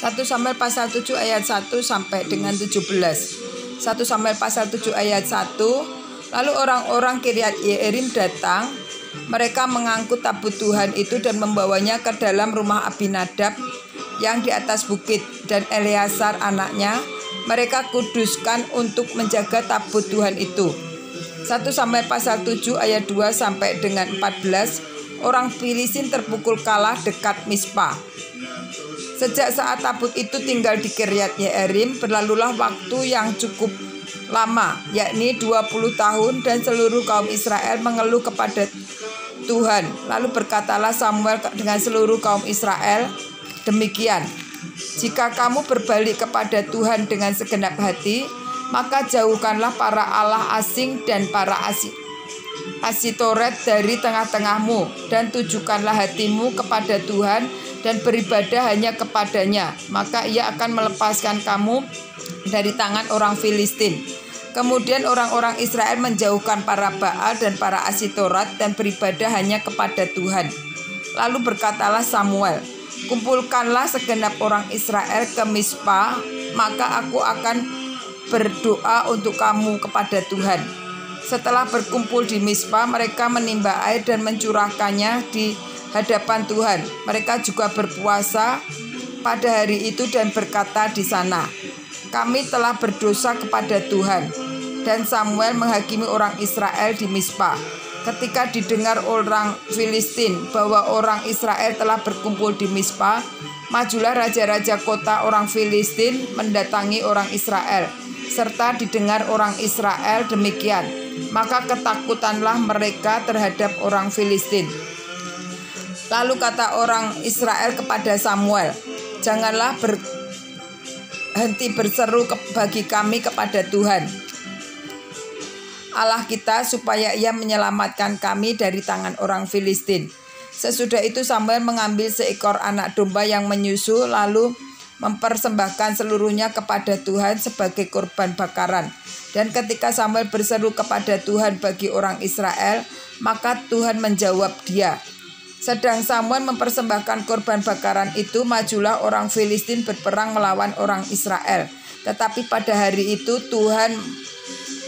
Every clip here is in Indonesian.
1 Samuel pasal 7 ayat 1 sampai dengan 17. 1 Samuel pasal 7 ayat 1. Lalu orang-orang Kiryat Yearim datang, mereka mengangkut tabut Tuhan itu dan membawanya ke dalam rumah Abinadab yang di atas bukit, dan Eleazar anaknya mereka kuduskan untuk menjaga tabut Tuhan itu. 1 Samuel pasal 7 ayat 2 sampai dengan 14. Orang Filistin terpukul kalah dekat Mispa. Sejak saat tabut itu tinggal di Kiryat Yearim, berlalulah waktu yang cukup lama, yakni 20 tahun, dan seluruh kaum Israel mengeluh kepada Tuhan. Lalu berkatalah Samuel dengan seluruh kaum Israel, demikian, jika kamu berbalik kepada Tuhan dengan segenap hati, maka jauhkanlah para allah asing dan para Asitoret dari tengah-tengahmu, dan tujukanlah hatimu kepada Tuhan dan beribadah hanya kepadanya, maka ia akan melepaskan kamu dari tangan orang Filistin. Kemudian orang-orang Israel menjauhkan para Baal dan para Asitoret dan beribadah hanya kepada Tuhan. Lalu berkatalah Samuel, kumpulkanlah segenap orang Israel ke Mispa, maka aku akan berdoa untuk kamu kepada Tuhan. Setelah berkumpul di Mispa, mereka menimba air dan mencurahkannya di hadapan Tuhan. Mereka juga berpuasa pada hari itu dan berkata di sana, kami telah berdosa kepada Tuhan. Dan Samuel menghakimi orang Israel di Mispa. Ketika didengar orang Filistin bahwa orang Israel telah berkumpul di Mispa, majulah raja-raja kota orang Filistin mendatangi orang Israel. Serta didengar orang Israel demikian, maka ketakutanlah mereka terhadap orang Filistin. Lalu kata orang Israel kepada Samuel, janganlah berhenti berseru bagi kami kepada Tuhan Allah kita, supaya ia menyelamatkan kami dari tangan orang Filistin. Sesudah itu Samuel mengambil seekor anak domba yang menyusu, lalu mempersembahkan seluruhnya kepada Tuhan sebagai korban bakaran. Dan ketika Samuel berseru kepada Tuhan bagi orang Israel, maka Tuhan menjawab dia. Sedang Samuel mempersembahkan korban bakaran itu, majulah orang Filistin berperang melawan orang Israel. Tetapi pada hari itu Tuhan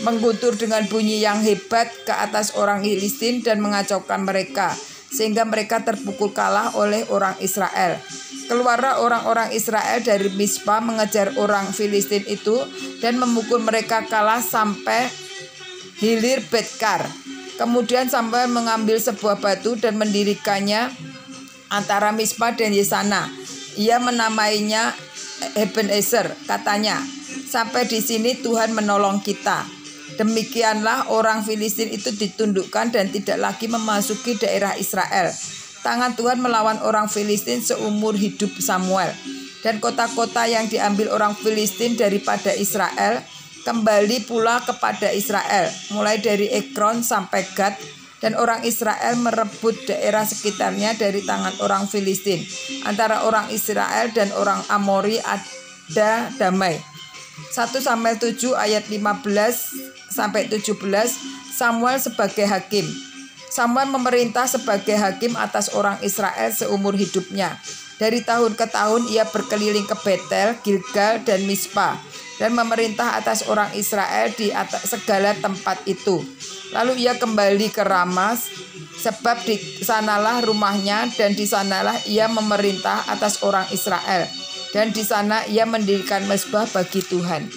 mengguntur dengan bunyi yang hebat ke atas orang Filistin dan mengacaukan mereka, sehingga mereka terpukul kalah oleh orang Israel. Keluarlah orang-orang Israel dari Mispa mengejar orang Filistin itu dan memukul mereka kalah sampai hilir Betkar. Kemudian Samuel mengambil sebuah batu dan mendirikannya antara Mispa dan Yesana. Ia menamainya Ebenezer, katanya, sampai di sini Tuhan menolong kita. Demikianlah orang Filistin itu ditundukkan dan tidak lagi memasuki daerah Israel. Tangan Tuhan melawan orang Filistin seumur hidup Samuel. Dan kota-kota yang diambil orang Filistin daripada Israel kembali pula kepada Israel, mulai dari Ekron sampai Gad, dan orang Israel merebut daerah sekitarnya dari tangan orang Filistin. Antara orang Israel dan orang Amori ada damai. 1 Samuel 7 ayat 15 sampai 17. Samuel sebagai hakim. Samuel memerintah sebagai hakim atas orang Israel seumur hidupnya. Dari tahun ke tahun ia berkeliling ke Betel, Gilgal, dan Mispa, dan memerintah atas orang Israel di atas segala tempat itu. Lalu ia kembali ke Ramas, sebab di sanalah rumahnya, dan di sanalah ia memerintah atas orang Israel. Dan di sana ia mendirikan mezbah bagi Tuhan.